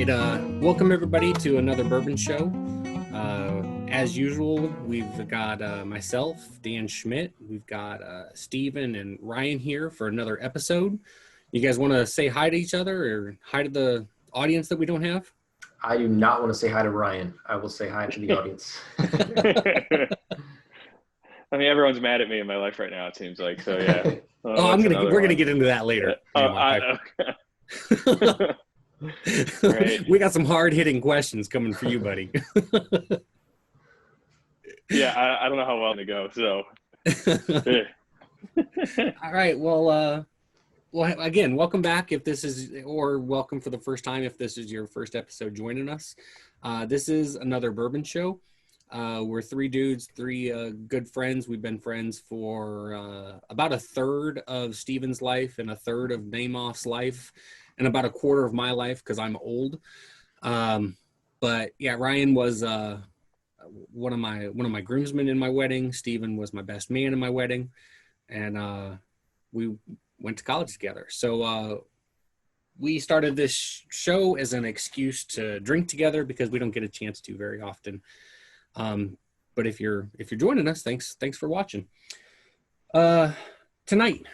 right, welcome everybody to another bourbon show. As usual, we've got myself, Dan Schmidt. We've got Steven and Ryan here for another episode. You guys want to say hi to each other or hi to the audience that we don't have? I do not want to say hi to Ryan. I will say hi to the audience. I mean, everyone's mad at me in my life right now, it seems like. So, yeah. We're going to get into that later. Okay. Right. We got some hard-hitting questions coming for you, buddy. Yeah, I don't know how well to go, so. All right, well, again, welcome back if this is, or welcome for the first time if this is your first episode joining us. This is another bourbon show. We're three dudes, three good friends. We've been friends for about a third of Steven's life and a third of Namoff's life and about a quarter of my life because I'm old. But yeah, Ryan was one of my groomsmen in my wedding. Steven was my best man in my wedding, and we went to college together. So we started this show as an excuse to drink together because we don't get a chance to very often. But if you're joining us, thanks for watching. Tonight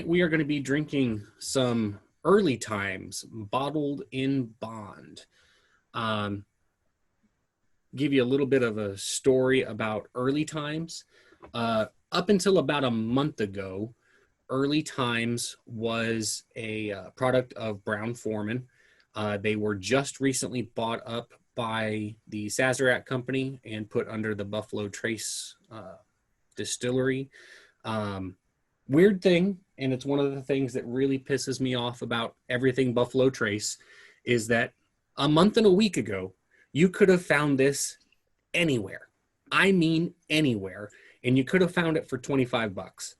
we are going to be drinking some Early Times bottled in bond. Give you a little bit of a story about Early Times. Up until about a month ago, Early Times was a product of Brown-Forman. They were just recently bought up by the Sazerac company and put under the Buffalo Trace distillery. Weird thing, and it's one of the things that really pisses me off about everything Buffalo Trace, is that a month and a week ago, you could have found this anywhere. I mean anywhere, and you could have found it for $25.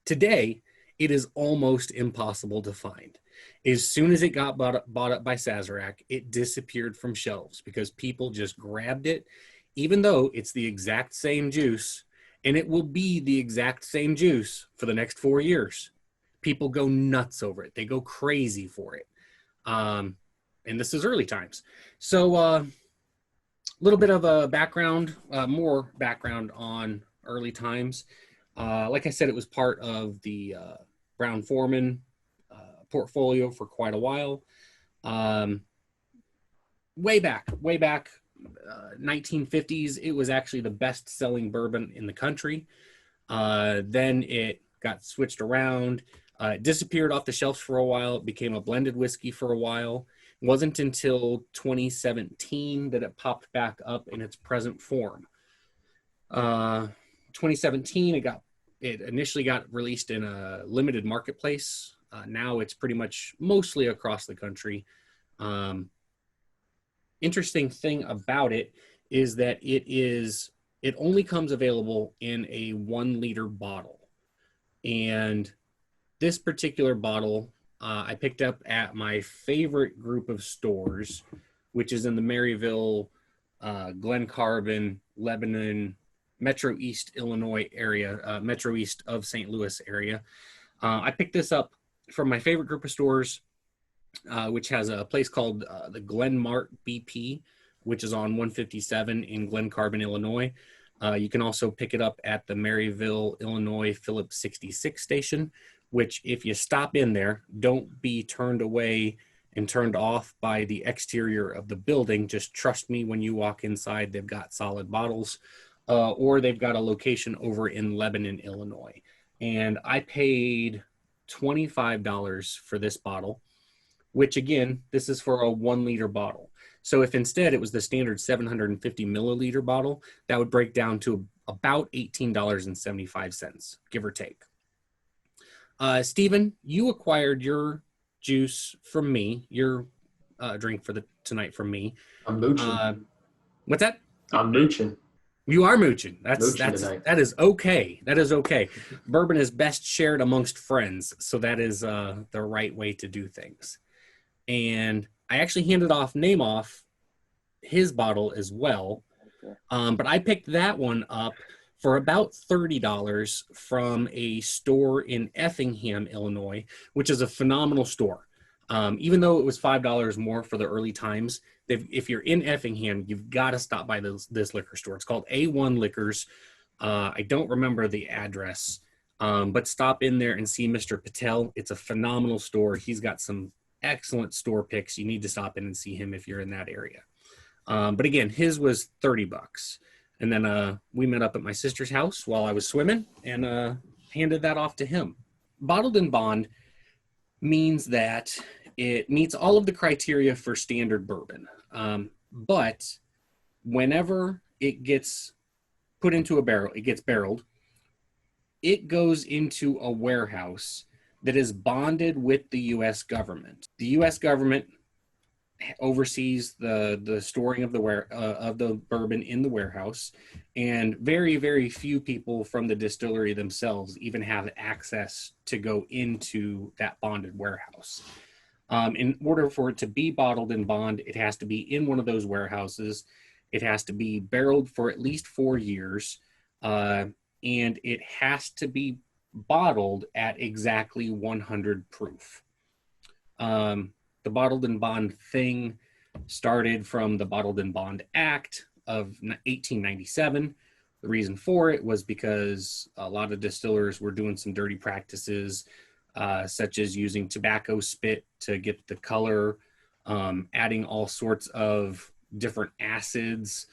Today, it is almost impossible to find. As soon as it got bought up by Sazerac, it disappeared from shelves because people just grabbed it, even though it's the exact same juice, and it will be the exact same juice for the next 4 years. People go nuts over it. They go crazy for it. And this is Early Times. So a little bit of a background, more background on Early Times. Like I said, it was part of the Brown-Forman portfolio for quite a while. Way back 1950s, it was actually the best-selling bourbon in the country. Then it got switched around. It disappeared off the shelves for a while. It became a blended whiskey for a while. It wasn't until 2017 that it popped back up in its present form. 2017, it initially got released in a limited marketplace. Now it's pretty much mostly across the country. Interesting thing about it is that it only comes available in a 1 liter bottle. And this particular bottle I picked up at my favorite group of stores, which is in the Maryville, Glen Carbon, Lebanon, Metro East Illinois area, Metro East of St. Louis area. I picked this up from my favorite group of stores, which has a place called the Glen Mart BP, which is on 157 in Glen Carbon, Illinois. You can also pick it up at the Maryville, Illinois Phillips 66 station, which if you stop in there, don't be turned away and turned off by the exterior of the building. Just trust me, when you walk inside, they've got solid bottles, or they've got a location over in Lebanon, Illinois. And I paid $25 for this bottle, which again, this is for a 1 liter bottle. So if instead it was the standard 750 milliliter bottle, that would break down to about $18.75, give or take. Steven, you acquired your juice from me, your drink for tonight from me. I'm mooching. What's that? I'm mooching. You are mooching. That is okay. That is okay. Bourbon is best shared amongst friends, so that is the right way to do things. And I actually handed off Namoff his bottle as well, but I picked that one up for about $30 from a store in Effingham, Illinois, which is a phenomenal store. Even though it was $5 more for the early times, if you're in Effingham, you've got to stop by this liquor store. It's called A1 Liquors. I don't remember the address, but stop in there and see Mr. Patel. It's a phenomenal store. He's got some excellent store picks. You need to stop in and see him if you're in that area. But again, his was $30. And then we met up at my sister's house while I was swimming and handed that off to him. Bottled in bond means that it meets all of the criteria for standard bourbon. But whenever it gets put into a barrel, it gets barreled, it goes into a warehouse that is bonded with the U.S. government. The U.S. government oversees the storing of the bourbon in the warehouse, and very, very few people from the distillery themselves even have access to go into that bonded warehouse. In order for it to be bottled in bond, it has to be in one of those warehouses. It has to be barreled for at least 4 years, and it has to be bottled at exactly 100 proof. The bottled in bond thing started from the Bottled in Bond Act of 1897. The reason for it was because a lot of distillers were doing some dirty practices, such as using tobacco spit to get the color, adding all sorts of different acids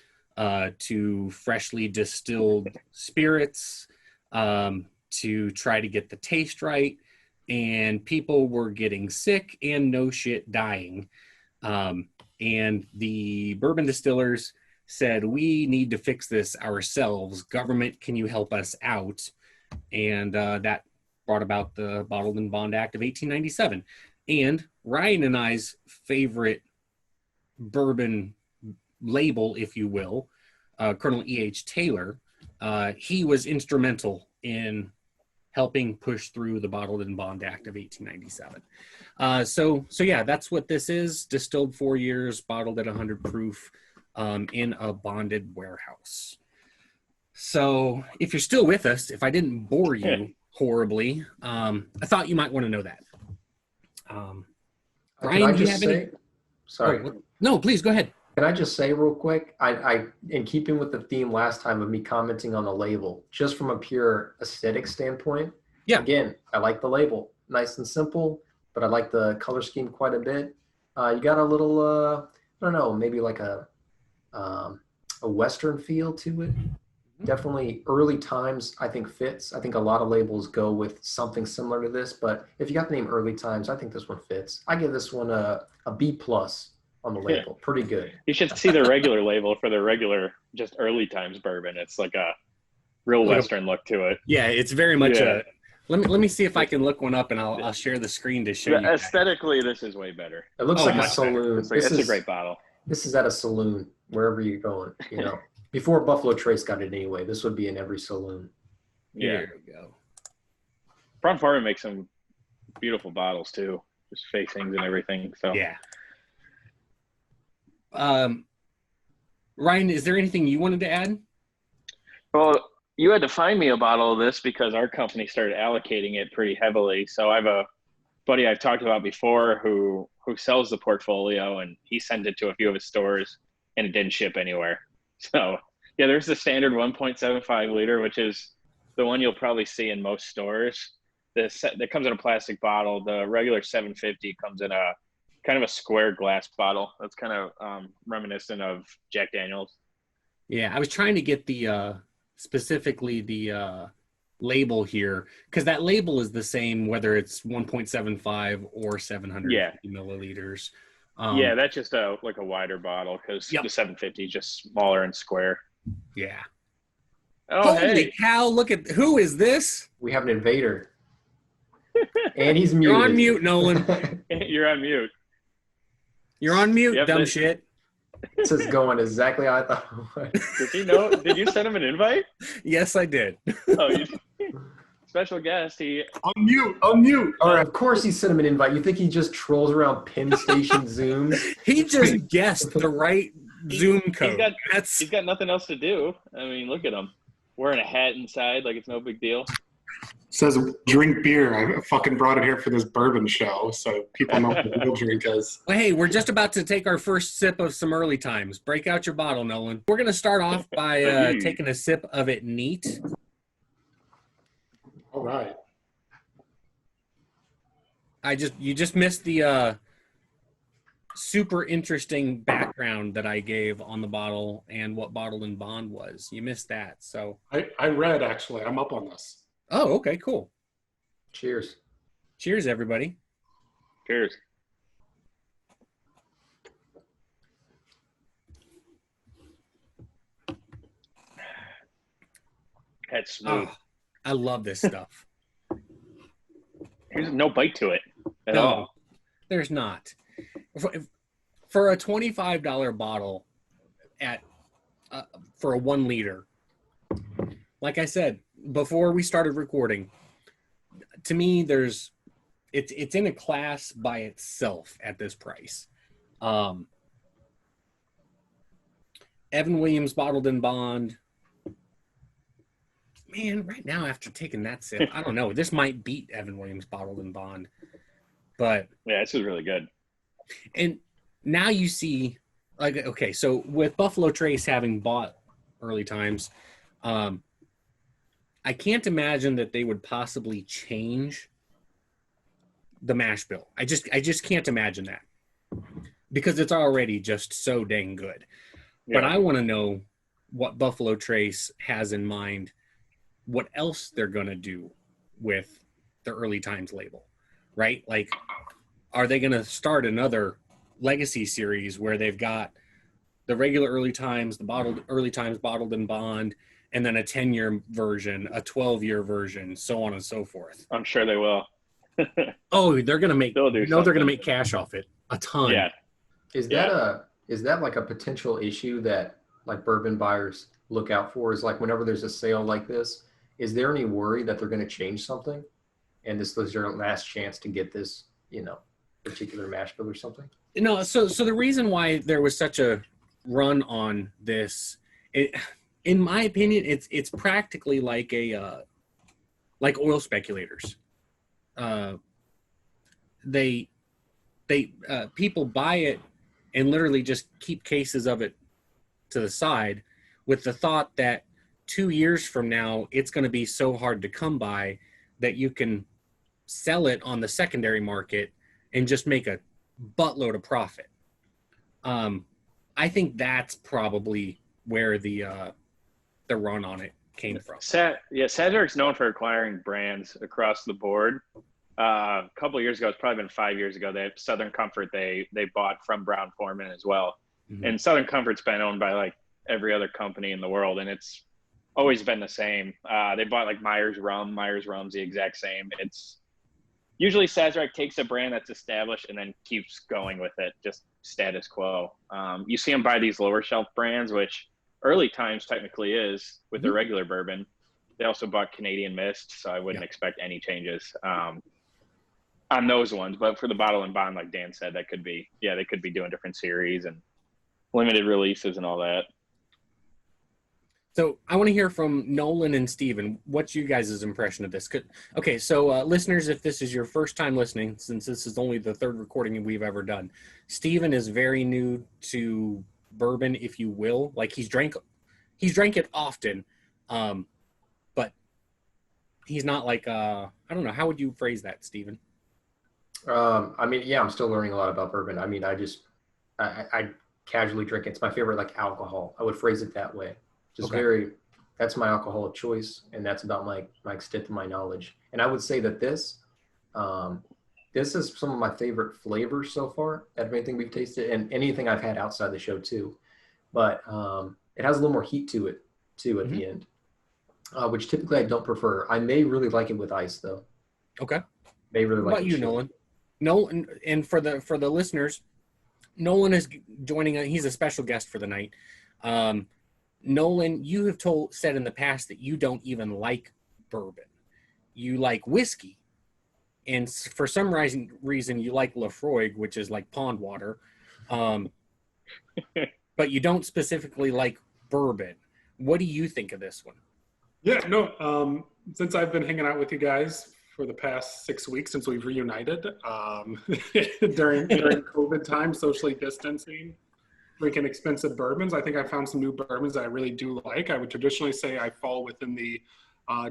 to freshly distilled spirits to try to get the taste right. And people were getting sick and no shit dying. And the bourbon distillers said, we need to fix this ourselves. Government, can you help us out? And that brought about the Bottled in Bond Act of 1897. And Ryan and I's favorite bourbon label, if you will, Colonel E.H. Taylor, he was instrumental in helping push through the Bottled in Bond Act of 1897. So yeah, that's what this is. Distilled 4 years, bottled at 100 proof in a bonded warehouse. So if you're still with us, if I didn't bore you horribly, I thought you might want to know that. Ryan, do you have any? Sorry. Oh, no, please go ahead. Can I just say real quick, I in keeping with the theme last time of me commenting on the label, just from a pure aesthetic standpoint, yeah. Again, I like the label. Nice and simple, but I like the color scheme quite a bit. You got a little, I don't know, maybe like a Western feel to it. Definitely early times, I think fits. I think a lot of labels go with something similar to this, but if you got the name early times, I think this one fits. I give this one a B+ on the label. Yeah. Pretty good. You should see the regular label for the regular, just early times bourbon. It's like a real Western look to it. Yeah, it's very much a. Let me see if I can look one up, and I'll share the screen to show you. Aesthetically, this is way better. It looks like a saloon. It's a great bottle. This is at a saloon wherever you're going. You know, before Buffalo Trace got it anyway. This would be in every saloon. Yeah. There we go. Brown-Forman makes some beautiful bottles too, just facings and everything. So yeah. Ryan, is there anything you wanted to add? Well, you had to find me a bottle of this because our company started allocating it pretty heavily. So I have a buddy I've talked about before who sells the portfolio, and he sent it to a few of his stores and it didn't ship anywhere. So yeah, there's the standard 1.75 liter, which is the one you'll probably see in most stores. That comes in a plastic bottle. The regular 750 comes in a kind of a square glass bottle. That's kind of reminiscent of Jack Daniel's. Yeah, I was trying to get the specifically the label here, because that label is the same whether it's 1.75 or 750 milliliters. Yeah, that's just like a wider bottle, because the 750 is just smaller and square. Yeah. Oh, holy cow! Look at who is this? We have an invader, and he's muted. You're on mute, Nolan. You're on mute. You're on mute, dumb shit. This is going exactly how I thought it would. Does he know? Did you send him an invite? Yes, I did. Oh, special guest. Unmute. All right, of course he sent him an invite. You think he just trolls around pin station Zooms? He just guessed the right Zoom code. He's got nothing else to do. I mean, look at him. Wearing a hat inside like it's no big deal. Says drink beer. I fucking brought it here for this bourbon show, so people know what the real drink is. Well, hey, we're just about to take our first sip of some early times. Break out your bottle, Nolan. We're gonna start off by taking a sip of it neat. All right. You just missed the super interesting background that I gave on the bottle and what Bottled and Bond was. You missed that. So I read, actually. I'm up on this. Oh, okay, cool. Cheers. Cheers, everybody. Cheers. That's smooth. Oh, I love this stuff. There's no bite to it at all. There's not. For a $25 bottle at for a 1 liter, like I said before we started recording, to me, it's in a class by itself at this price. Evan Williams Bottled and Bond. Man, right now after taking that sip, I don't know. This might beat Evan Williams Bottled and Bond. But yeah, this is really good. And now you see, like, okay, so with Buffalo Trace having bought early times, I can't imagine that they would possibly change the mash bill. I just can't imagine that because it's already just so dang good. Yeah. But I want to know what Buffalo Trace has in mind, what else they're going to do with the early times label, right? Like, are they going to start another legacy series where they've got the regular early times, the bottled early times, Bottled and Bond, and then a 10-year version, a 12-year version, so on and so forth? I'm sure they will. Oh, they're going to make, they're going to make cash off it. A ton. Yeah. Is that like a potential issue that like bourbon buyers look out for? Is like whenever there's a sale like this, is there any worry that they're going to change something? And this was your last chance to get this, particular mash bill or something? No, so the reason why there was such a run on this, in my opinion, it's practically like like oil speculators. People buy it and literally just keep cases of it to the side with the thought that 2 years from now it's going to be so hard to come by that you can sell it on the secondary market and just make a buttload of profit. I think that's probably where the run on it came from. Sazerac's known for acquiring brands across the board. A couple of years ago, it's probably been 5 years ago, they have Southern Comfort they bought from Brown-Forman as well. Mm-hmm. And Southern Comfort's been owned by like every other company in the world, and it's always been the same. They bought like Myers Rum. Myers Rum's the exact same. It's usually Sazerac takes a brand that's established and then keeps going with it, just status quo. You see them buy these lower shelf brands, which early times technically is with the regular bourbon. They also bought Canadian Mist, so I wouldn't expect any changes on those ones. But for the Bottle and Bond, like Dan said, that could be, they could be doing different series and limited releases and all that. So I want to hear from Nolan and Steven. What's you guys' impression of this? Okay, so listeners, if this is your first time listening, since this is only the third recording we've ever done, Steven is very new to bourbon, if you will. Like he's drank it often, but he's not like I don't know. How would you phrase that, Steven? I'm still learning a lot about bourbon. I mean, I casually drink it. It's my favorite like alcohol. I would phrase it that way. That's my alcohol of choice, and that's about my extent of my knowledge. And I would say that this is some of my favorite flavors so far out of anything we've tasted, and anything I've had outside the show too. But it has a little more heat to it too at the end, which typically I don't prefer. I may really like it with ice though. Okay. May really like. What about you, Nolan? Nolan, and for the listeners, Nolan is joining. He's a special guest for the night. Nolan, you have said in the past that you don't even like bourbon. You like whiskey. And for some reason you like Lafroig, which is like pond water. But you don't specifically like bourbon. What do you think of this one? Yeah, no. Since I've been hanging out with you guys for the past 6 weeks since we've reunited, during COVID time, socially distancing, drinking expensive bourbons, I think I found some new bourbons that I really do like. I would traditionally say I fall within the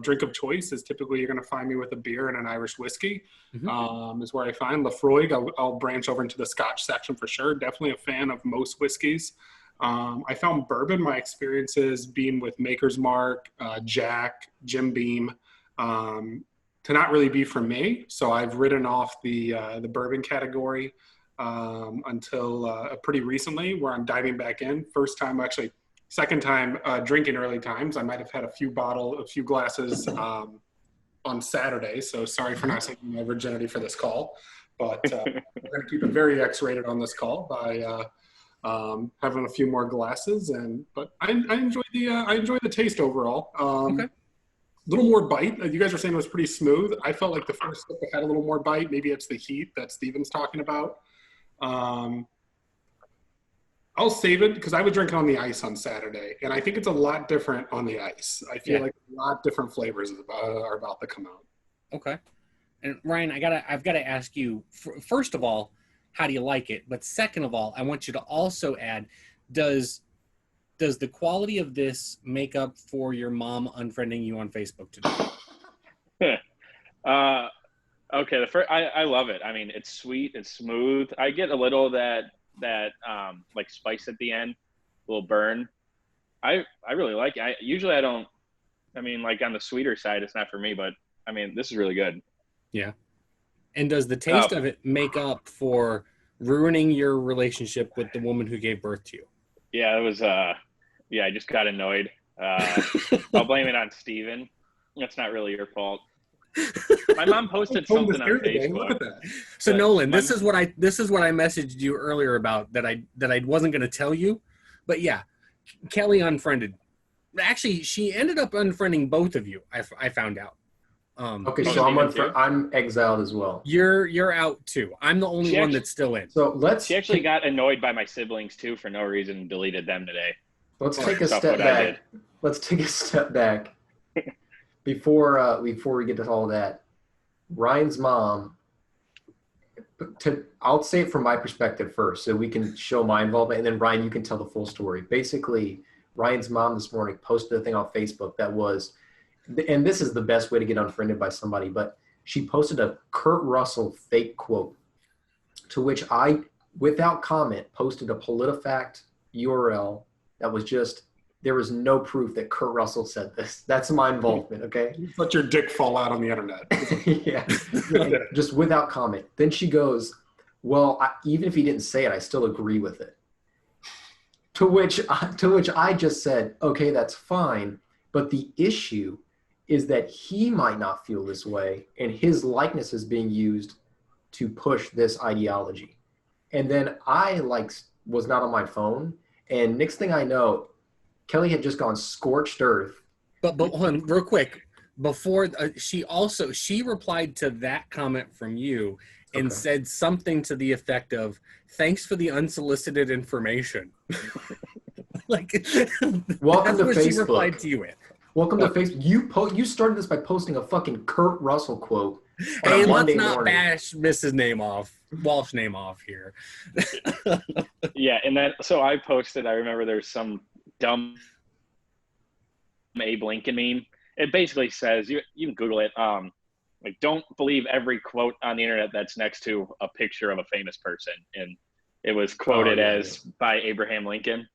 drink of choice. Is typically you're going to find me with a beer and an Irish whiskey. Is where I find Lafroig. I'll branch over into the Scotch section for sure. Definitely a fan of most whiskeys. I found bourbon, my experiences being with Maker's Mark, Jack, Jim Beam, to not really be for me. So I've ridden off the bourbon category until pretty recently, where I'm diving back in. Second time drinking early times. I might have had a few glasses on Saturday. So sorry for not saving my virginity for this call, but we're going to keep it very X-rated on this call by having a few more glasses. But I enjoy the taste overall. Okay. A little more bite. You guys were saying it was pretty smooth. I felt like the first sip had a little more bite. Maybe it's the heat that Steven's talking about. I'll save it because I was drinking on the ice on Saturday, and I think it's a lot different on the ice. I feel like a lot different flavors are about to come out. Okay. And Ryan, I've got to ask you, first of all, how do you like it? But second of all, I want you to also add, does the quality of this make up for your mom unfriending you on Facebook today? Okay, I love it. I mean, it's sweet, it's smooth. I get a little of that like spice at the end, a little burn. I really like it. Usually I don't. I mean, like on the sweeter side, it's not for me. But I mean, this is really good. Yeah. And does the taste of it make up for ruining your relationship with the woman who gave birth to you? Yeah, it was. Yeah, I just got annoyed. I'll blame it on Steven. That's not really your fault. My mom posted something on Facebook. So Nolan, this is what I messaged you earlier about that I wasn't going to tell you, but yeah, Kelly unfriended. Actually, she ended up unfriending both of you. I found out. Okay, so I'm exiled as well. You're out too. I'm the only one that's still in. So She actually got annoyed by my siblings too for no reason and deleted them today. Let's take a step back. Let's take a step back. Before we get to all that, Ryan's mom, I'll say it from my perspective first so we can show my involvement, and then Ryan, you can tell the full story. Basically, Ryan's mom this morning posted a thing on Facebook that was, and this is the best way to get unfriended by somebody, but she posted a Kurt Russell fake quote, to which I, without comment, posted a PolitiFact URL that was just, there was no proof that Kurt Russell said this. That's my involvement, okay? Let your dick fall out on the internet. Yeah, just without comment. Then she goes, well, even if he didn't say it, I still agree with it. To which I just said, okay, that's fine. But the issue is that he might not feel this way, and his likeness is being used to push this ideology. And then I was not on my phone, and next thing I know, Kelly had just gone scorched earth. But hold on, real quick. Before she replied to that comment from you and said something to the effect of, "Thanks for the unsolicited information." Welcome to Facebook. She replied to you with. Welcome to Facebook. You started this by posting a fucking Kurt Russell quote. Hey, let's not bash Mrs. Walsh name off here. Yeah, and then so I posted. I remember there's some dumb Abe Lincoln meme. It basically says, you can Google it, like, don't believe every quote on the internet that's next to a picture of a famous person. And it was quoted by Abraham Lincoln.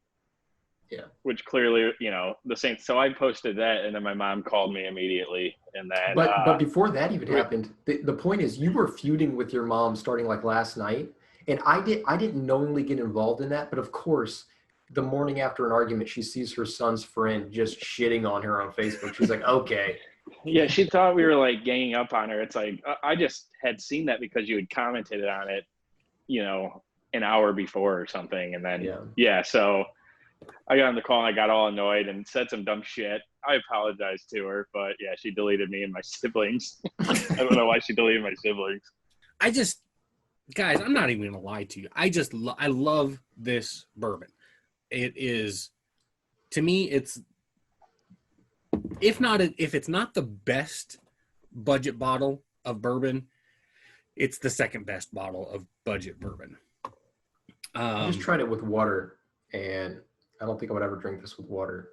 Yeah. Which clearly, the same. So I posted that, and then my mom called me immediately. And then, but before that even happened, the point is you were feuding with your mom starting like last night. And I didn't knowingly get involved in that, but of course, the morning after an argument, she sees her son's friend just shitting on her on Facebook. She's like, okay. Yeah, she thought we were like ganging up on her. It's like, I just had seen that because you had commented on it, an hour before or something. And then, so I got on the call and I got all annoyed and said some dumb shit. I apologized to her, but yeah, she deleted me and my siblings. I don't know why she deleted my siblings. Guys, I'm not even going to lie to you. I love this bourbon. It is, to me, it's if it's not the best budget bottle of bourbon, it's the second best bottle of budget bourbon. I just tried it with water, and I don't think I would ever drink this with water.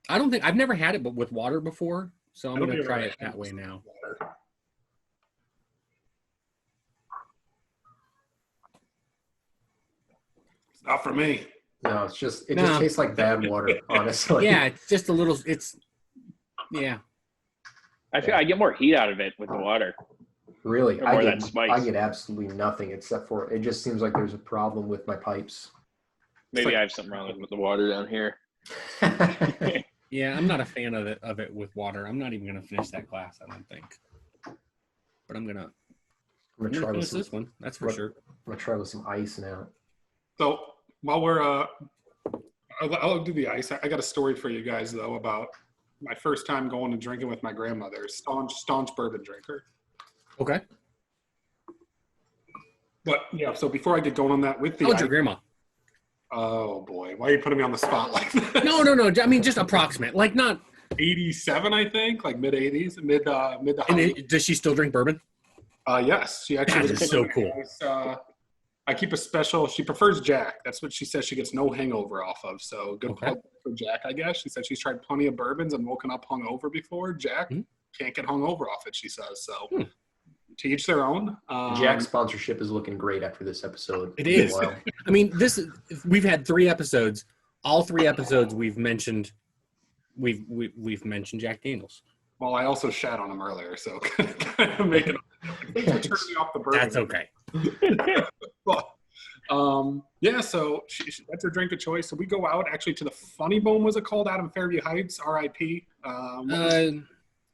I've never had it but with water before, so I'm going to try it that way now. It's not for me. No, it just tastes like bad water, honestly. Yeah, it's just a little. Yeah. I feel I get more heat out of it with the water. Really, I get absolutely nothing except for it just seems like there's a problem with my pipes. Maybe I have something wrong with the water down here. Yeah, I'm not a fan of it with water. I'm not even gonna finish that glass, I don't think. But I'm gonna try with this one. That's for sure. I'm gonna try with some ice now. So while we're I'll do the ice. I got a story for you guys though about my first time going and drinking with my grandmother. Staunch bourbon drinker. Okay. But yeah, so before I get going on that with the how's your grandma? Oh boy, why are you putting me on the spot like that? No. I mean, just approximate, like not 87, I think, like mid 80s, mid to does she still drink bourbon? Yes, she actually. That is so cool. I keep a special. She prefers Jack. That's what she says. She gets no hangover off of. So good plug for Jack, I guess. She said she's tried plenty of bourbons and woken up hungover before. Jack can't get hungover off it. She says so. To each their own. Jack's sponsorship is looking great after this episode. It is. I mean, we've had 3 episodes. All 3 episodes we've mentioned Jack Daniels. Well, I also shat on him earlier, so kind of making thanks for turning me off the bourbon. That's okay. But, yeah, so that's her drink of choice. So we go out actually to the Funny Bone, was it called, out in Fairview Heights, RIP?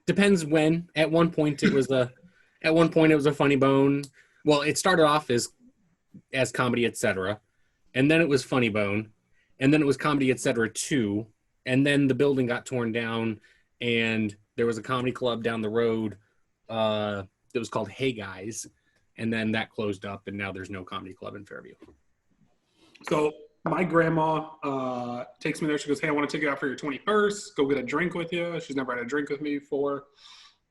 Depends when. At one point it was a Funny Bone. Well, it started off as Comedy Etc., and then it was Funny Bone, and then it was Comedy Etc. 2, and then the building got torn down, and there was a comedy club down the road that was called Hey Guys, and then that closed up, and now there's no comedy club in Fairview. So my grandma takes me there. She goes, hey, I want to take you out for your 21st. Go get a drink with you. She's never had a drink with me before.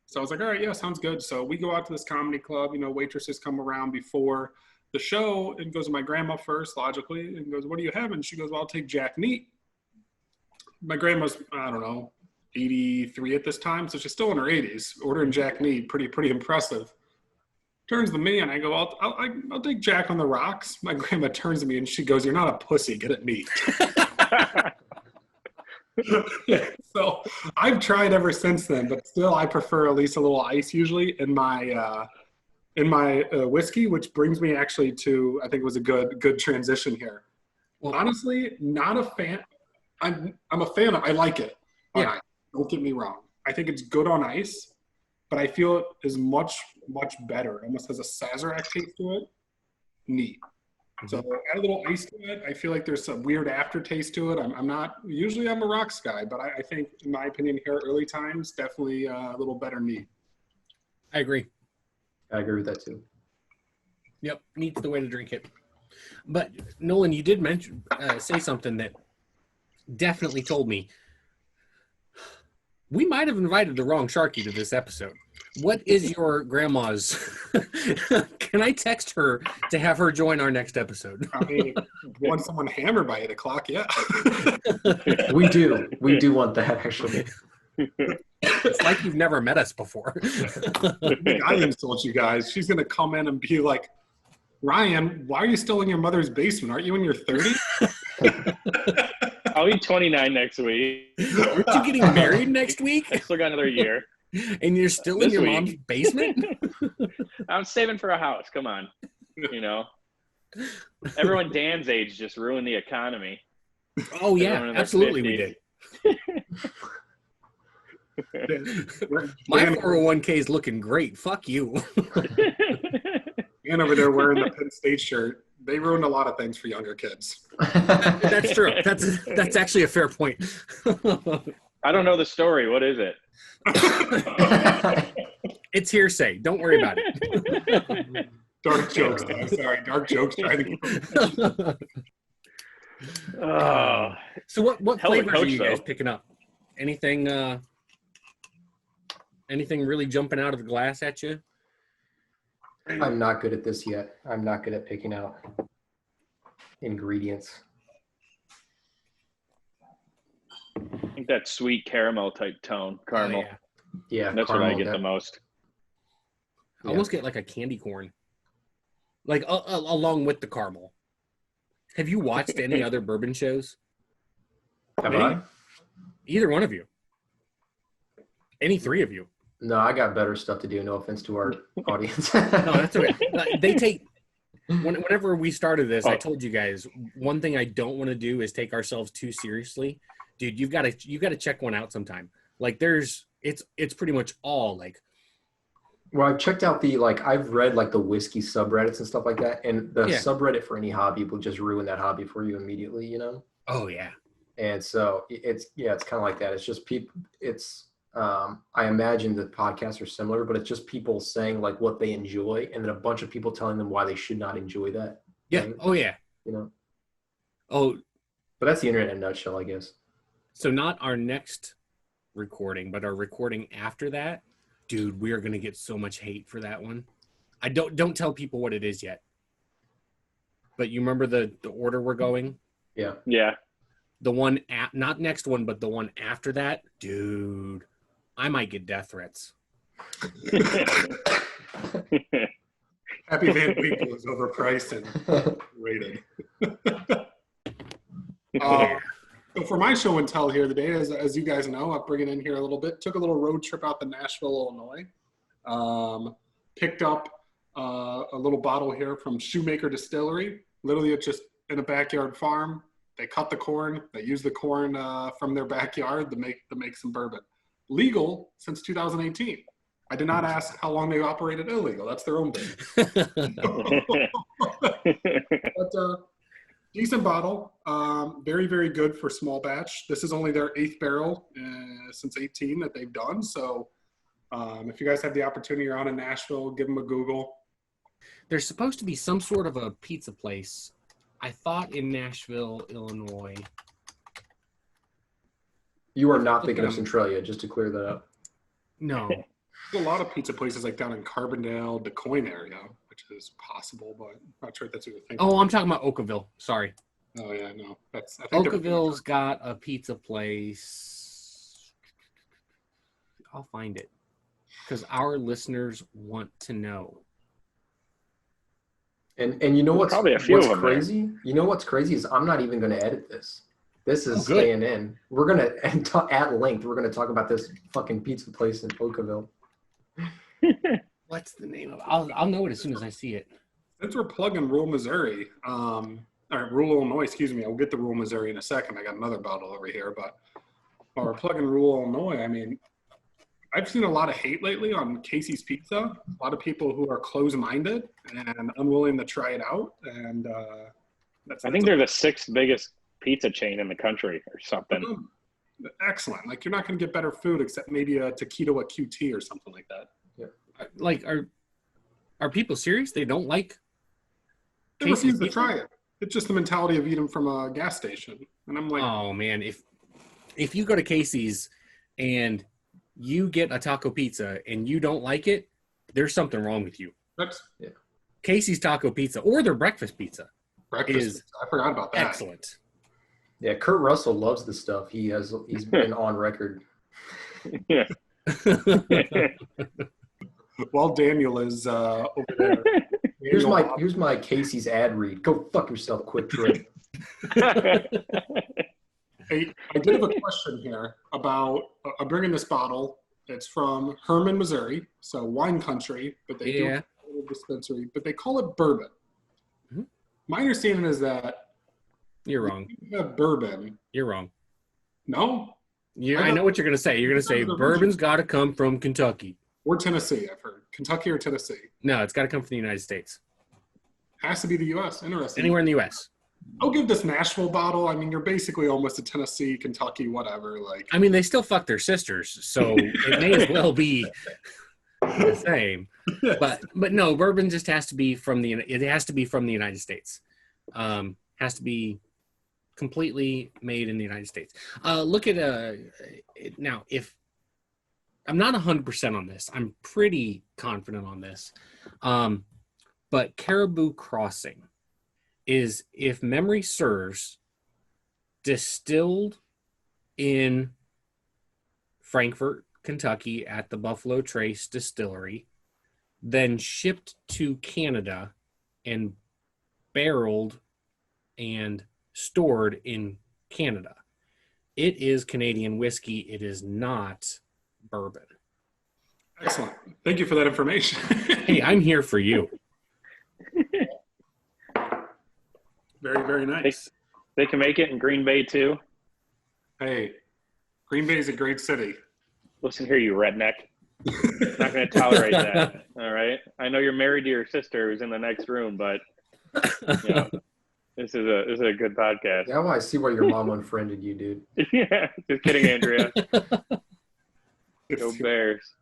So I was like, all right, yeah, sounds good. So we go out to this comedy club. Waitresses come around before the show and goes to my grandma first, logically, and goes, what are you having? She goes, well, I'll take Jack Neat. My grandma's, I don't know, 83 at this time, so she's still in her 80s. Ordering Jack Neat, pretty impressive. Turns to me and I go, I'll take Jack on the rocks. My grandma turns to me and she goes, you're not a pussy, get it neat. So I've tried ever since then, but still I prefer at least a little ice usually in my whiskey, which brings me actually to, I think it was a good transition here. Well, honestly, not a fan. I'm a fan of, I like it. Yeah. Don't get me wrong. I think it's good on ice, but I feel it is much, much better. It almost has a Sazerac taste to it. Neat. So add a little ice to it. I feel like there's some weird aftertaste to it. I'm a rocks guy, but I think, in my opinion here, early times, definitely a little better neat. I agree with that too. Yep, neat's the way to drink it. But Nolan, you did say something that definitely told me we might have invited the wrong Sharkey to this episode. What is your grandma's? Can I text her to have her join our next episode? I mean, want someone hammered by 8 o'clock? Yeah. We do want that, actually. It's like you've never met us before. I insult you guys. She's going to come in and be like, Ryan, why are you still in your mother's basement? Aren't you in your 30s? I'll be 29 next week. Aren't you getting married next week? I still got another year. And you're still in your mom's basement? I'm saving for a house. Come on. Everyone Dan's age just ruined the economy. Oh, yeah. Absolutely 50s. We did. My 401k is looking great. Fuck you. And over there wearing the Penn State shirt. They ruined a lot of things for younger kids. That's true. That's actually a fair point. I don't know the story. What is it? It's hearsay. Don't worry about it. Dark jokes. Sorry, dark jokes. So what flavors are you guys picking up? anything really jumping out of the glass at you? I'm not good at this yet. I'm not good at picking out ingredients. I think that sweet caramel type tone. Caramel. Oh, yeah. Yeah, That's what I get the most. I almost get like a candy corn, like along with the caramel. Have you watched any other bourbon shows? Have I? Either one of you? Any three of you? No, I got better stuff to do. No offense to our audience. No, that's okay. They take. Whenever we started this, I told you guys one thing I don't want to do is take ourselves too seriously. Dude, you've got to check one out sometime. Like it's pretty much all like. Well, I've checked out I've read like the whiskey subreddits and stuff like that, and the subreddit for any hobby will just ruin that hobby for you immediately, you know? Oh yeah. And so it's kind of like that. It's just people. I imagine the podcasts are similar, but it's just people saying like what they enjoy, and then a bunch of people telling them why they should not enjoy that. Yeah. Thing, oh yeah. You know. Oh. But that's the internet in a nutshell, I guess. So not our next recording, but our recording after that, dude, we are going to get so much hate for that one. I don't tell people what it is yet. But you remember the order we're going? Yeah. Yeah. The one not next one, but the one after that, dude, I might get death threats. Happy Van Winkle is overpriced and rated. So for my show and tell here today, as you guys know, I'm bringing in here a little bit. Took a little road trip out to Nashville, Illinois. Picked up a little bottle here from Shoemaker Distillery. Literally, it's just in a backyard farm. They cut the corn. They use the corn from their backyard to make some bourbon. Legal since 2018. I did not ask how long they operated illegal. That's their own business. But decent bottle. Very, very good for small batch. This is only their 8th barrel since 18 that they've done. So if you guys have the opportunity, you're on in Nashville, give them a Google. There's supposed to be some sort of a pizza place, I thought, in Nashville, Illinois. You are not thinking of Centralia, just to clear that up. No. There's a lot of pizza places like down in Carbondale, DeCoin area, which is possible, but I'm not sure if that's what you're thinking. Oh, I'm talking about Oakville. Sorry. Oh, yeah, no. I think Oakville's got a pizza place. I'll find it because our listeners want to know. And you know what's probably a few of them crazy? there. You know what's crazy is I'm not even going to edit this. This is good. staying in. We're going to, at length, we're going to talk about this fucking pizza place in Oakville. What's the name of it? I'll know it as soon as I see it. Since we're plugging rural Missouri, or rural Illinois, excuse me, I'll get to rural Missouri in a second. I got another bottle over here, but while we're plugging rural Illinois, I mean, I've seen a lot of hate lately on Casey's Pizza. A lot of people who are closed-minded and unwilling to try it out. And I think they're the 6th biggest pizza chain in the country or something. Excellent. Like, you're not going to get better food except maybe a taquito at QT or something like that. Yeah. Like, are people serious? They don't like They refuse to try it. It's just the mentality of eating from a gas station. And I'm like, oh, man, if you go to Casey's and you get a taco pizza and you don't like it, there's something wrong with you. Yeah. Casey's taco pizza or their breakfast pizza is I forgot about that. excellent. Yeah, Kurt Russell loves this stuff. He's been on record. Yeah. While Daniel is over there. Here's my Casey's ad read. Go fuck yourself, Quick Trip. Hey, I did have a question here about I'm bringing this bottle. It's from Herman, Missouri, so wine country, but they do have a little dispensary, but they call it bourbon. Mm-hmm. My understanding is that You're wrong. you have bourbon. You're wrong. No? Yeah, I know what you're going to say. You're going to say bourbon's got to come from Kentucky. Or Tennessee, I've heard. Kentucky or Tennessee. No, it's got to come from the United States. Has to be the U.S. Interesting. Anywhere in the U.S. I'll give this Nashville bottle. I mean, you're basically almost a Tennessee, Kentucky, whatever. Like, I mean, they still fuck their sisters, so it may as well be the same. But no, bourbon just has to be from the United States. Has to be completely made in the United States. Look at now. If I'm not 100% on this, I'm pretty confident on this. But Caribou Crossing is, if memory serves, distilled in Frankfort, Kentucky at the Buffalo Trace Distillery, then shipped to Canada and barreled and stored in Canada. It is Canadian whiskey. It is not bourbon. Excellent. Thank you for that information. Hey, I'm here for you. Very, very nice. They can make it in Green Bay too. Hey, Green Bay is a great city. Listen here, you redneck. Not going to tolerate that. All right. I know you're married to your sister who's in the next room, but this is a good podcast. Now I see why your mom unfriended you, dude. Yeah, just kidding, Andrea. Go Bears.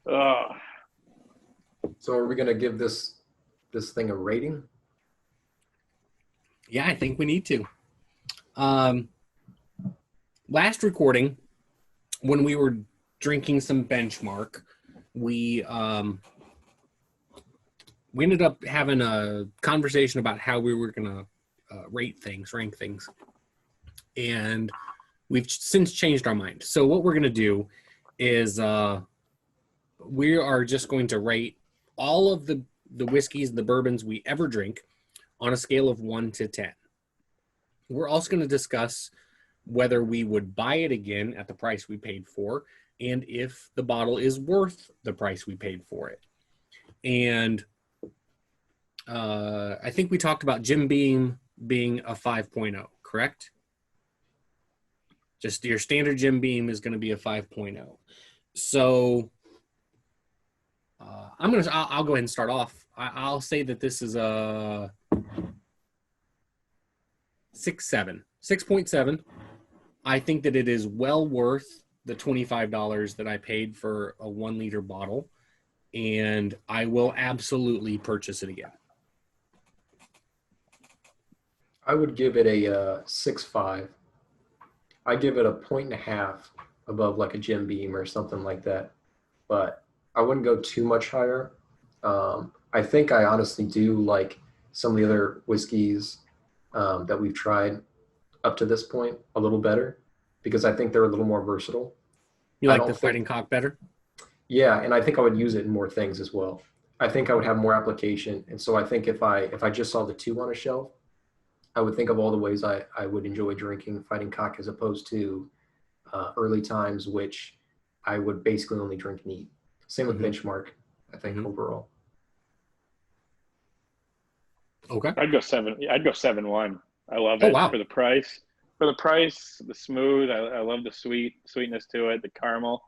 Oh. So are we going to give this thing a rating? Yeah, I think we need to. Last recording, when we were drinking some Benchmark, we ended up having a conversation about how we were going to rank things. And we've since changed our mind. So what we're going to do is we are just going to rate all of the whiskeys, the bourbons we ever drink on a scale of 1 to 10. We're also going to discuss whether we would buy it again at the price we paid for, and if the bottle is worth the price we paid for it. And I think we talked about Jim Beam being a 5.0, correct? Just your standard Jim Beam is going to be a 5.0. So I'll go ahead and start off. I'll say that this is a 6.7. I think that it is well worth the $25 that I paid for a 1 liter bottle, and I will absolutely purchase it again. I would give it a 6.5. I give it a 1.5 above like a Jim Beam or something like that, but I wouldn't go too much higher. I think I honestly do like some of the other whiskeys that we've tried up to this point a little better, because I think they're a little more versatile. You like the Fighting Cock better? Yeah, and I think I would use it in more things as well. I think I would have more application, and so I think if I just saw the two on a shelf, I would think of all the ways I would enjoy drinking Fighting Cock as opposed to Early Times, which I would basically only drink neat. Same with Benchmark, I think, overall. Okay. I'd go 7.1. I love it. Wow. For the price. For the price, the smooth. I love the sweetness to it, the caramel.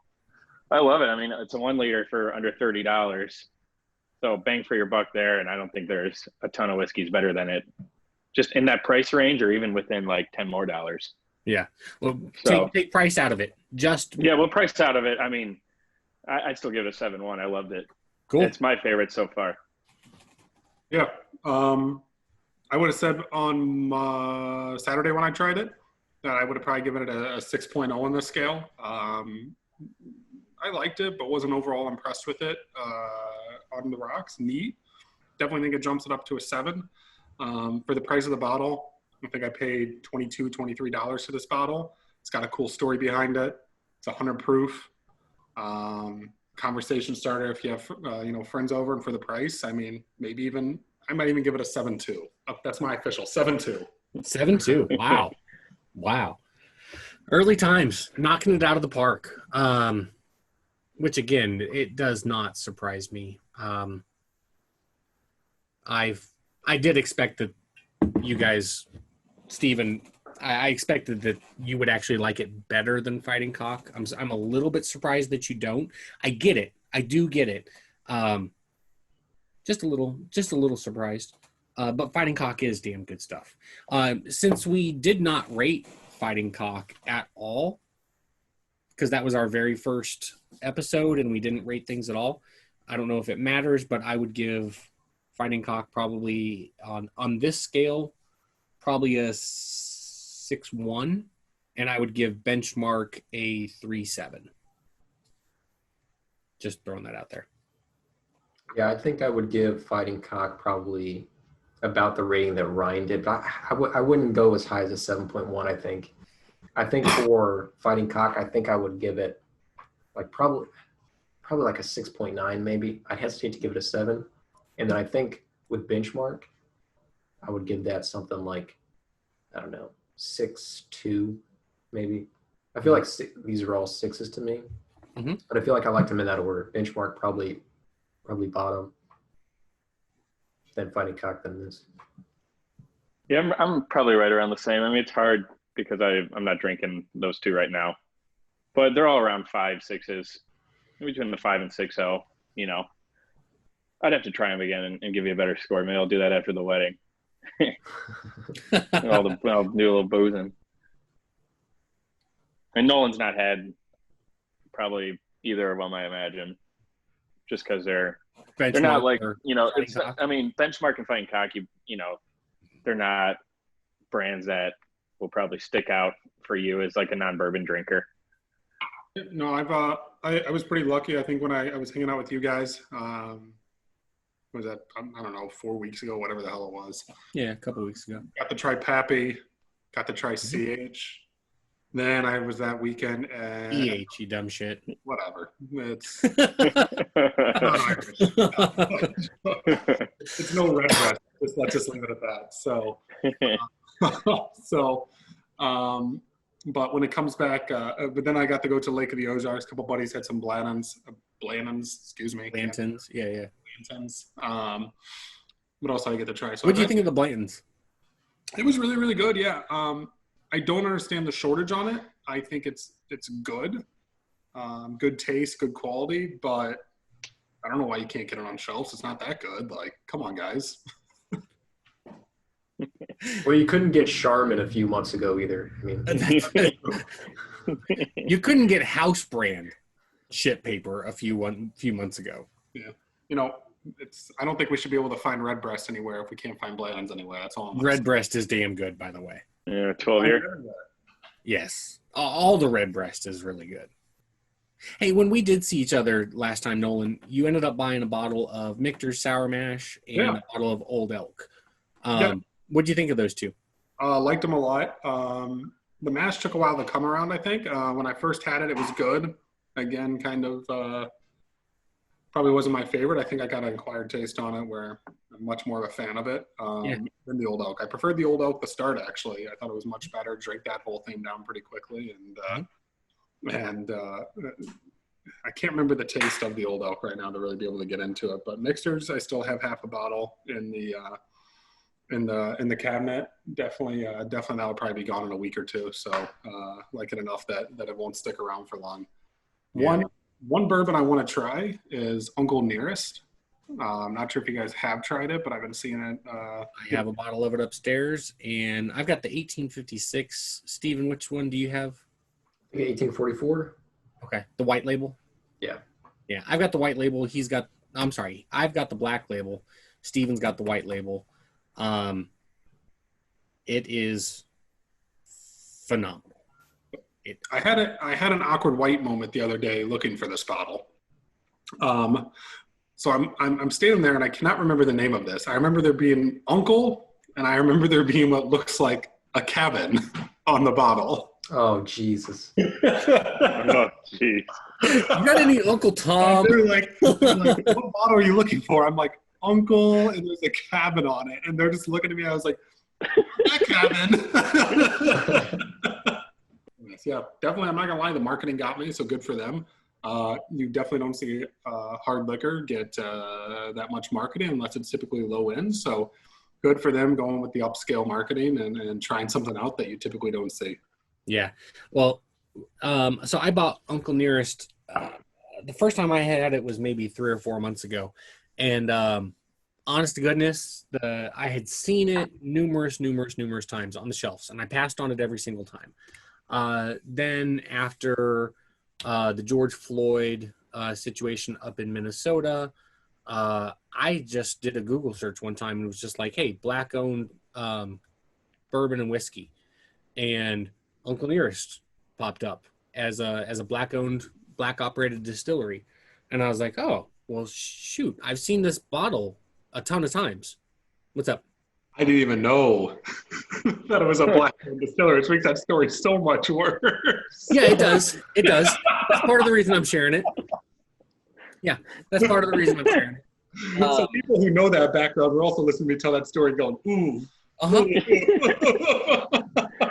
I love it. I mean, it's a 1 liter for under $30. So bang for your buck there, and I don't think there's a ton of whiskeys better than it. Just in that price range, or even within like $10 more. Yeah. Well, So, take price out of it. we'll price out of it. I mean, I'd still give it a 7.1. I loved it. Cool. It's my favorite so far. Yeah. I would have said on Saturday when I tried it that I would have probably given it a 6.0 on the scale. I liked it, but wasn't overall impressed with it. On the rocks, neat. Definitely think it jumps it up to a 7. For the price of the bottle, I think I paid $22, $23 for this bottle. It's got a cool story behind it. It's 100 proof. Conversation starter if you have friends over, and for the price, I mean, I might even give it a 7.2. That's my official 7.2. 7.2. Wow. Early Times, knocking it out of the park. Which again, it does not surprise me. I did expect that you guys, Steven, I expected that you would actually like it better than Fighting Cock. I'm a little bit surprised that you don't. I get it. I do get it. Just a little surprised. But Fighting Cock is damn good stuff. Since we did not rate Fighting Cock at all, because that was our very first episode and we didn't rate things at all, I don't know if it matters, but I would give Fighting Cock probably on this scale, probably a 6.1, and I would give Benchmark a 3.7. Just throwing that out there. Yeah, I think I would give Fighting Cock probably about the rating that Ryan did, but I wouldn't go as high as a 7.1. I think for Fighting Cock, I think I would give it like probably like a 6.9 maybe. I hesitate to give it a 7. And then I think with Benchmark, I would give that something like, I don't know, 6.2 maybe. I feel like these are all 6s to me. Mm-hmm. But I feel like I like them in that order. Benchmark probably bottom, then Fighting Cock, then this. Yeah, I'm probably right around the same. I mean, it's hard because I'm not drinking those two right now, but they're all around 5, 6s, between the 5 and 6.0. You know, I'd have to try them again and give you a better score. Maybe I'll do that after the wedding. I'll do a little boozing. And Nolan's not had probably either of them, I imagine, just because they're not like, you know, it's, I mean, Benchmark and Fighting Cock, you know, they're not brands that will probably stick out for you as like a non-bourbon drinker. No, I was pretty lucky. I think when I was hanging out with you guys, was that, I don't know, 4 weeks ago, whatever the hell it was. Yeah, a couple of weeks ago. Got to try Pappy, got to try CH. Then I was that weekend at EH, you dumb shit. Whatever. It's not Irish. It's no red breast. Let's just leave it at that. So, but when it comes back, but then I got to go to Lake of the Ozarks. A couple buddies had some Blantons, excuse me. Blantons, yeah. Blantons. What else did I get to try? So what do you think of the Blantons? It was really, really good. Yeah. I don't understand the shortage on it. I think it's good, good taste, good quality, but I don't know why you can't get it on shelves. It's not that good. Like, come on, guys. Well, you couldn't get Charmin a few months ago either. I mean, you couldn't get house brand shit paper a few months ago. Yeah, you know, I don't think we should be able to find Redbreast anywhere if we can't find Bland's anywhere. That's all. Redbreast is damn good, by the way. Yeah, 12-year. Yes, all the Redbreast is really good. Hey, when we did see each other last time, Nolan, you ended up buying a bottle of Michter's Sour Mash and a bottle of Old Elk. What do you think of those two? Liked them a lot. The mash took a while to come around, I think. When I first had it, it was good. Again, kind of probably wasn't my favorite. I think I got an acquired taste on it where I'm much more of a fan of it than the Old Elk. I preferred the Old Elk to start, actually. I thought it was much better. Drank that whole thing down pretty quickly. And I can't remember the taste of the Old Elk right now to really be able to get into it. But Michter's, I still have half a bottle in the cabinet. Definitely that will probably be gone in a week or two. So like it enough that it won't stick around for long. Yeah. One bourbon I want to try is Uncle Nearest. I'm not sure if you guys have tried it, but I've been seeing it. I have a bottle of it upstairs, and I've got the 1856. Steven, which one do you have? 1844. Okay, the white label. Yeah. I've got the white label. I've got the black label. Steven's got the white label. It is phenomenal. I had an awkward white moment the other day looking for this bottle. So I'm standing there and I cannot remember the name of this. I remember there being Uncle, and I remember there being what looks like a cabin on the bottle. Oh Jesus! Oh jeez! You got any Uncle Tom? They're like, what bottle are you looking for? I'm like, Uncle, and there's a cabin on it, and they're just looking at me. I was like, that cabin. Yeah, definitely. I'm not gonna lie, the marketing got me, so good for them. You definitely don't see hard liquor get that much marketing unless it's typically low end. So good for them going with the upscale marketing and trying something out that you typically don't see. Yeah. Well, so I bought Uncle Nearest. The first time I had it was maybe 3 or 4 months ago. And honest to goodness, I had seen it numerous times on the shelves, and I passed on it every single time. Then after the George Floyd situation up in Minnesota, I just did a Google search one time and it was just like, hey, black owned bourbon and whiskey, and Uncle Nearest popped up as a black owned, black operated distillery, and I was like, oh well, shoot, I've seen this bottle a ton of times. What's up? I didn't even know that it was a black distiller, which makes that story so much worse. Yeah, it does. It does. That's part of the reason I'm sharing it. Yeah, that's part of the reason I'm sharing it. So people who know that background are also listening to me tell that story going, ooh. Uh-huh.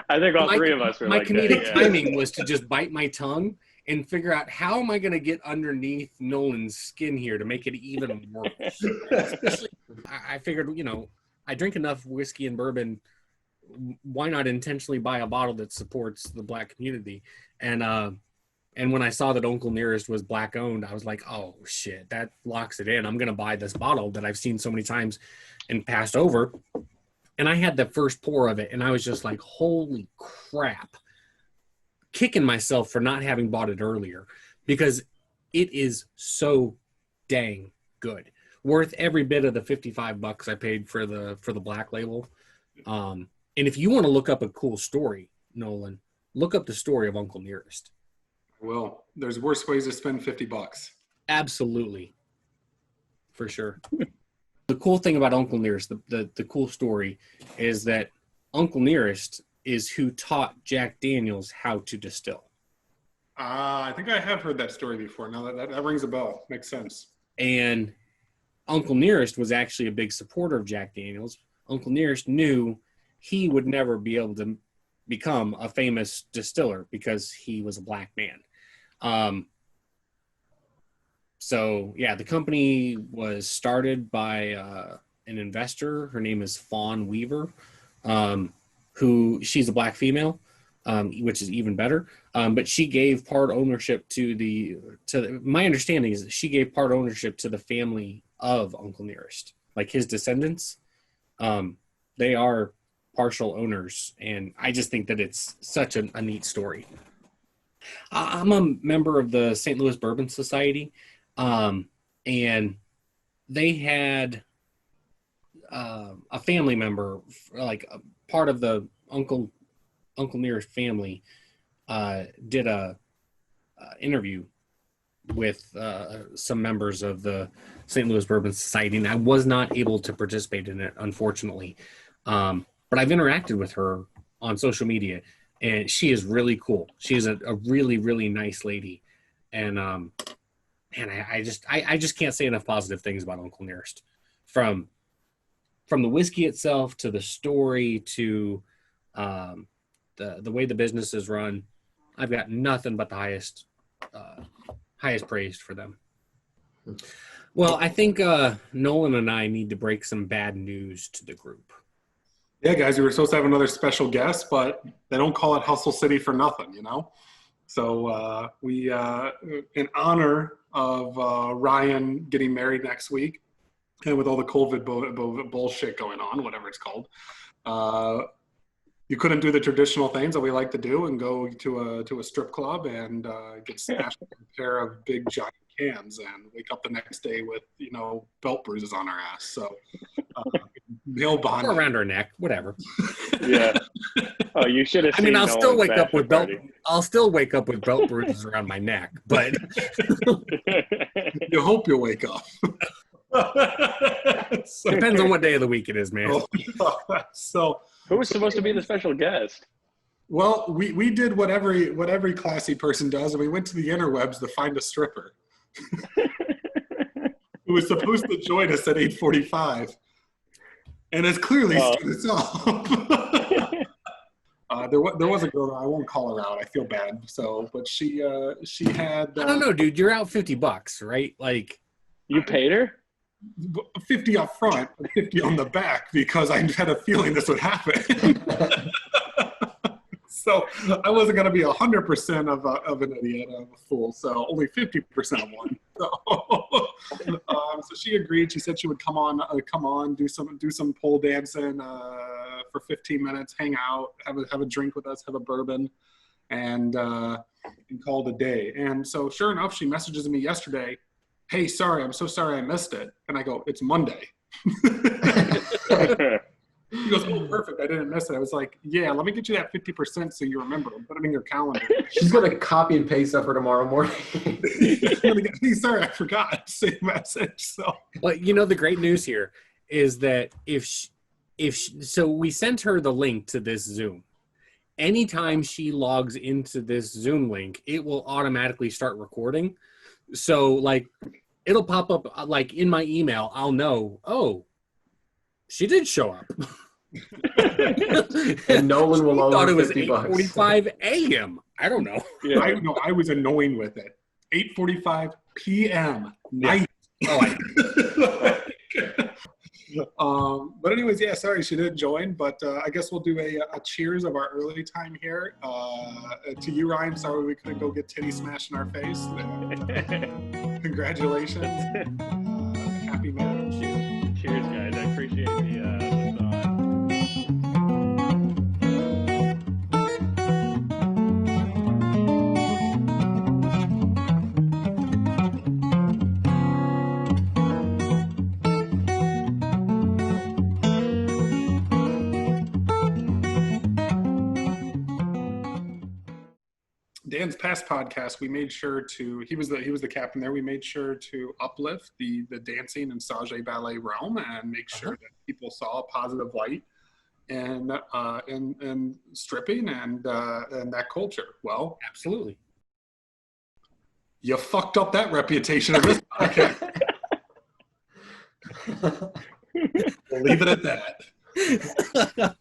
I think all three of us were my like comedic that, timing was to just bite my tongue and figure out how am I going to get underneath Nolan's skin here to make it even worse. Especially, I figured, I drink enough whiskey and bourbon. Why not intentionally buy a bottle that supports the black community? And when I saw that Uncle Nearest was black owned, I was like, oh shit, that locks it in. I'm going to buy this bottle that I've seen so many times and passed over. And I had the first pour of it, and I was just like, holy crap. Kicking myself for not having bought it earlier because it is so dang good. Worth every bit of the $55 I paid for the black label. And if you want to look up a cool story, Nolan, look up the story of Uncle Nearest. Well, there's worse ways to spend $50. Absolutely. For sure. The cool thing about Uncle Nearest, the cool story, is that Uncle Nearest is who taught Jack Daniels how to distill. I think I have heard that story before. Now that rings a bell. Makes sense. And Uncle Nearest was actually a big supporter of Jack Daniels. Uncle Nearest knew he would never be able to become a famous distiller because he was a black man. So, yeah, the company was started by an investor. Her name is Fawn Weaver, she's a black female, which is even better. But she gave part ownership my understanding is that she gave part ownership to the family of Uncle Nearest, like his descendants. They are partial owners, and I just think that it's such a neat story. I'm a member of the St. Louis Bourbon Society. And they had a family member, like a part of the Uncle Nearest family, did a interview with some members of the St. Louis Bourbon Society, and I was not able to participate in it, unfortunately. But I've interacted with her on social media, and she is really cool. She is a really, really nice lady, and I just can't say enough positive things about Uncle Nearest, from the whiskey itself to the story to the way the business is run. I've got nothing but the highest praise for them. Well, I think Nolan and I need to break some bad news to the group. Yeah, guys, we were supposed to have another special guest, but they don't call it Hustle City for nothing, So we, in honor of Ryan getting married next week, and with all the COVID bullshit going on, whatever it's called, you couldn't do the traditional things that we like to do and go to a strip club and get smashed with a pair of big giant cans and wake up the next day with belt bruises on our ass. So nail bond or around our neck, whatever. Yeah. Oh, you should have. I'll still wake up with belt. I'll still wake up with belt bruises around my neck, but you hope you'll wake up. Depends on what day of the week it is, man. So who was supposed to be the special guest? Well, we did what every classy person does, and we went to the interwebs to find a stripper who was supposed to join us at 8:45, and has clearly stood us up. There was a girl, I won't call her out. I feel bad. But she had. I don't know, dude. You're out $50, right? Like, you paid her? 50 up front, 50 on the back, because I had a feeling this would happen. So I wasn't going to be 100% of an idiot, of a fool. So only 50% of one. So she agreed. She said she would come on, do some pole dancing for 15 minutes, hang out, have a drink with us, have a bourbon, and call it a day. And so sure enough, she messages me yesterday hey, sorry, I'm so sorry I missed it. And I go, it's Monday. He goes, oh, perfect. I didn't miss it. I was like, yeah, let me get you that 50% so you remember. Put it in your calendar. She's going to copy and paste that for tomorrow morning. Hey, sorry, I forgot. Same message. So, but you know, the great news here is that so we sent her the link to this Zoom. Anytime she logs into this Zoom link, it will automatically start recording. So like it'll pop up like in my email. I'll know, oh, she did show up. And Nolan will owe thought her it was 50 bucks. 8:45 a.m. I don't know. Yeah. I was annoying with it. 8:45 p.m. night. But anyways, yeah, sorry she didn't join, but I guess we'll do a cheers of our early time here. To you, Ryan, sorry we couldn't go get titty smashed in our face. Congratulations. Happy marriage. Cheers, guys. I appreciate the thought. Dan's past podcast, we made sure to, he was the captain there. We made sure to uplift the dancing and sage ballet realm and make sure that people saw a positive light and stripping and that culture. Well, Absolutely. you fucked up that reputation of this podcast. We'll leave it at that.